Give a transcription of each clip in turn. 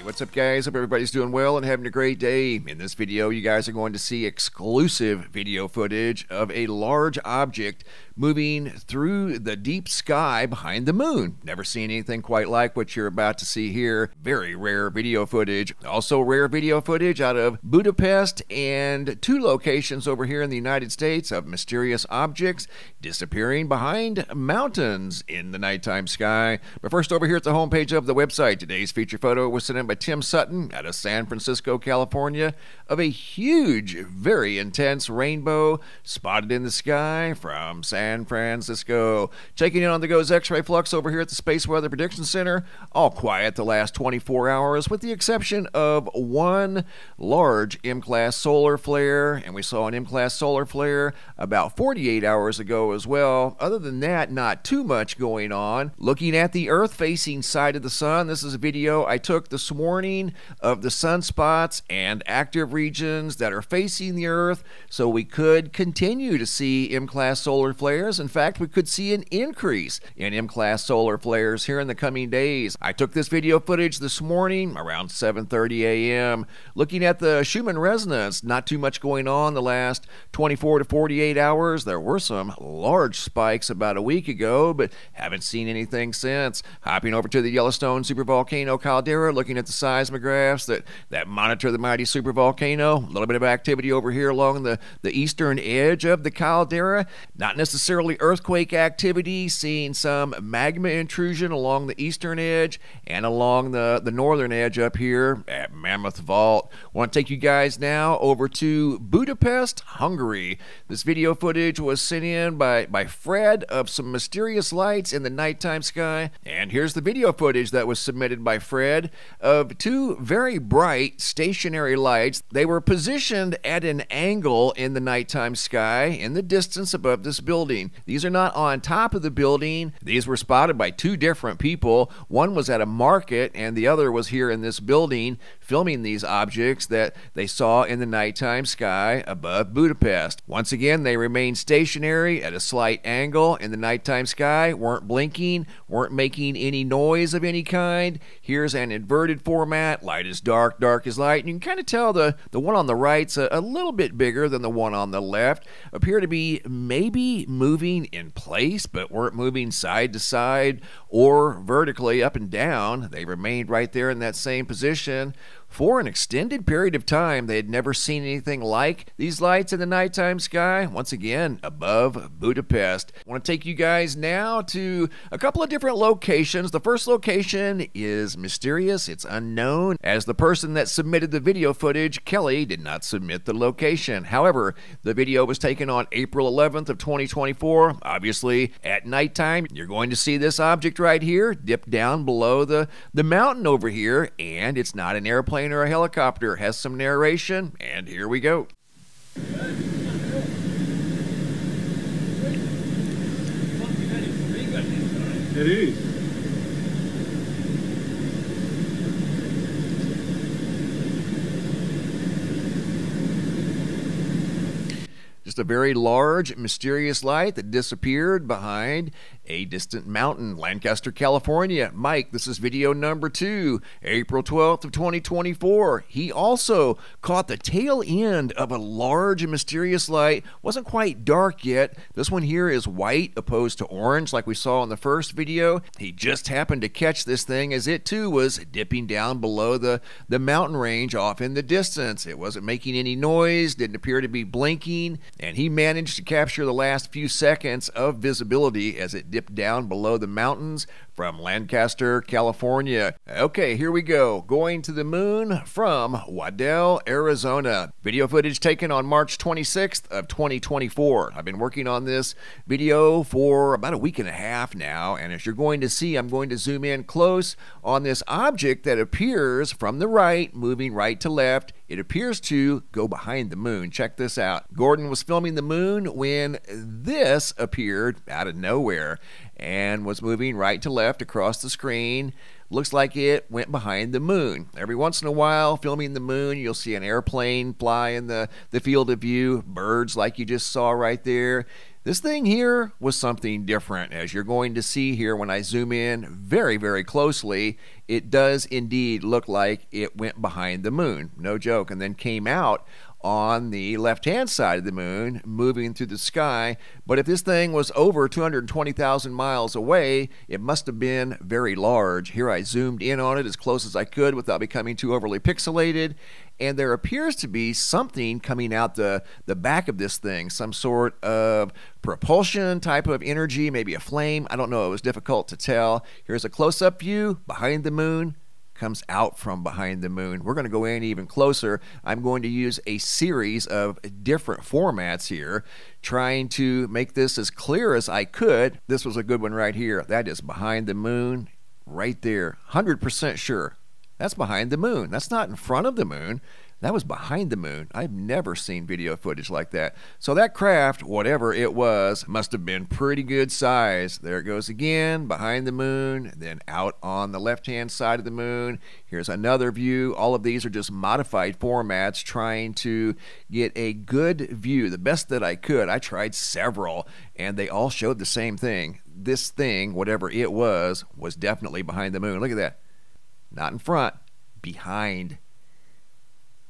What's up, guys? Hope everybody's doing well and having a great day. In this video, you guys are going to see exclusive video footage of a large object moving through the deep sky behind the moon. Never seen anything quite like what you're about to see here. Very rare video footage. Also rare video footage out of Budapest and two locations over here in the United States of mysterious objects disappearing behind mountains in the nighttime sky. But first, over here at the homepage of the website, today's feature photo was sent in by Tim Sutton out of San Francisco, California, of a huge, very intense rainbow spotted in the sky from San Francisco. Checking in on the GOES X-ray flux over here at the Space Weather Prediction Center. All quiet the last 24 hours with the exception of one large M-class solar flare, and we saw an M-class solar flare about 48 hours ago as well. Other than that, not too much going on. Looking at the Earth-facing side of the sun, this is a video I took this morning of the sunspots and active regions that are facing the Earth, so we could continue to see M-class solar flares. In fact, we could see an increase in M-class solar flares here in the coming days. I took this video footage this morning around 7:30 a.m. Looking at the Schumann resonance, not too much going on the last 24 to 48 hours. There were some large spikes about a week ago, but haven't seen anything since. Hopping over to the Yellowstone supervolcano caldera, looking at the seismographs that monitor the mighty supervolcano. A little bit of activity over here along the eastern edge of the caldera. Not necessarily earthquake activity, seeing some magma intrusion along the eastern edge and along the northern edge up here at Mammoth Vault. I want to take you guys now over to Budapest, Hungary. This video footage was sent in by Fred of some mysterious lights in the nighttime sky. And here's the video footage that was submitted by Fred of two very bright stationary lights. They were positioned at an angle in the nighttime sky in the distance above this building. These are not on top of the building. These were spotted by two different people. One was at a market and the other was here in this building filming these objects that they saw in the nighttime sky above Budapest. Once again, they remained stationary at a slight angle in the nighttime sky, weren't blinking, weren't making any noise of any kind. Here's an inverted format. Light is dark, dark is light. And you can kind of tell the one on the right's a little bit bigger than the one on the left. Appear to be maybe moving in place, but weren't moving side to side or vertically up and down. They remained right there in that same position for an extended period of time. They had never seen anything like these lights in the nighttime sky, once again above Budapest. I want to take you guys now to a couple of different locations. The first location is mysterious. It's unknown, as the person that submitted the video footage, Kelly, did not submit the location. However, the video was taken on April 11th of 2024. Obviously, at nighttime, you're going to see this object right here dip down below the mountain over here, and it's not an airplane or a helicopter. It has some narration, and here we go. It is. Just a very large, mysterious light that disappeared behind a distant mountain, Lancaster, California. Mike, this is video number 2, April 12th of 2024. He also caught the tail end of a large and mysterious light. Wasn't quite dark yet. This one here is white opposed to orange like we saw in the first video. He just happened to catch this thing as it too was dipping down below the mountain range off in the distance. It wasn't making any noise, didn't appear to be blinking, and he managed to capture the last few seconds of visibility as it dipped down below the mountains from Lancaster, California. Okay, here we go. Going to the moon from Waddell, Arizona. Video footage taken on March 26th of 2024. I've been working on this video for about a week and a half now, and as you're going to see, I'm going to zoom in close on this object that appears from the right, moving right to left. It appears to go behind the moon. Check this out. Gordon was filming the moon when this appeared out of nowhere and was moving right to left across the screen. Looks like it went behind the moon. Every once in a while, filming the moon, you'll see an airplane fly in the field of view, birds like you just saw right there. This thing here was something different. As you're going to see here when I zoom in very, very closely, it does indeed look like it went behind the moon. No joke. And then came out on the left-hand side of the moon, moving through the sky. But if this thing was over 220,000 miles away, it must have been very large. Here I zoomed in on it as close as I could without becoming too overly pixelated. And there appears to be something coming out the back of this thing, some sort of propulsion type of energy, maybe a flame. I don't know. It was difficult to tell. Here's a close-up view behind the moon. Comes out from behind the moon. We're going to go in even closer. I'm going to use a series of different formats here, trying to make this as clear as I could. This was a good one right here. That is behind the moon right there. 100% sure. That's behind the moon. That's not in front of the moon. That was behind the moon. I've never seen video footage like that. So that craft, whatever it was, must have been pretty good size. There it goes again, behind the moon, then out on the left-hand side of the moon. Here's another view. All of these are just modified formats trying to get a good view, the best that I could. I tried several, and they all showed the same thing. This thing, whatever it was definitely behind the moon. Look at that. Not in front, behind.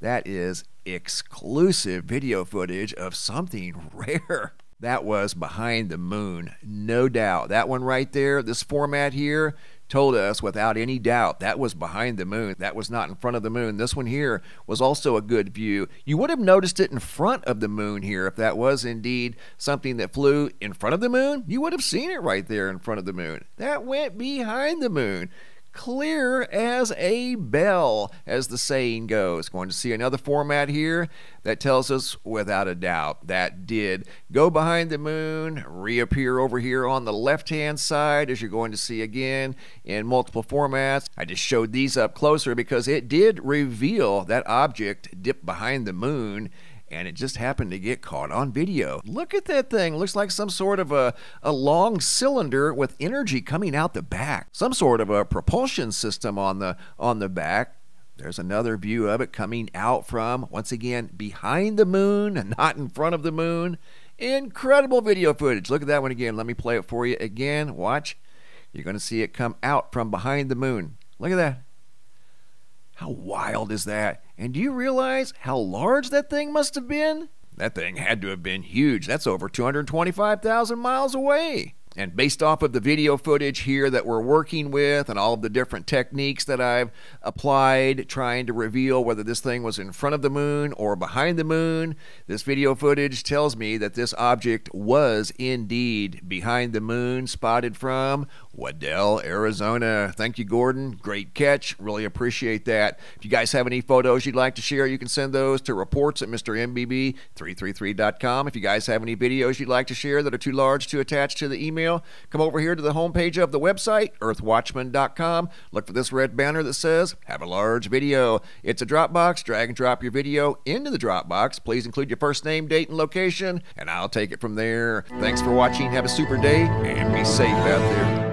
That is exclusive video footage of something rare. That was behind the moon, no doubt. That one right there, this format here, told us without any doubt that was behind the moon. That was not in front of the moon. This one here was also a good view. You would have noticed it in front of the moon here if that was indeed something that flew in front of the moon. You would have seen it right there in front of the moon. That went behind the moon. Clear as a bell, as the saying goes. Going to see another format here that tells us without a doubt that did go behind the moon, reappear over here on the left-hand side, as you're going to see again in multiple formats. I just showed these up closer because it did reveal that object dipped behind the moon, and it just happened to get caught on video. Look at that thing. Looks like some sort of a long cylinder with energy coming out the back. Some sort of a propulsion system on the back. There's another view of it coming out from, once again, behind the moon and not in front of the moon. Incredible video footage. Look at that one again. Let me play it for you again. Watch. You're going to see it come out from behind the moon. Look at that. How wild is that? And do you realize how large that thing must have been? That thing had to have been huge. That's over 225,000 miles away. And based off of the video footage here that we're working with and all of the different techniques that I've applied trying to reveal whether this thing was in front of the moon or behind the moon, this video footage tells me that this object was indeed behind the moon, spotted from Waddell, Arizona. Thank you, Gordon. Great catch. Really appreciate that. If you guys have any photos you'd like to share, you can send those to reports@mrmbb333.com. If you guys have any videos you'd like to share that are too large to attach to the email, come over here to the homepage of the website, earthwatchman.com. Look for this red banner that says, have a large video. It's a Dropbox. Drag and drop your video into the Dropbox. Please include your first name, date, and location, and I'll take it from there. Thanks for watching. Have a super day, and be safe out there.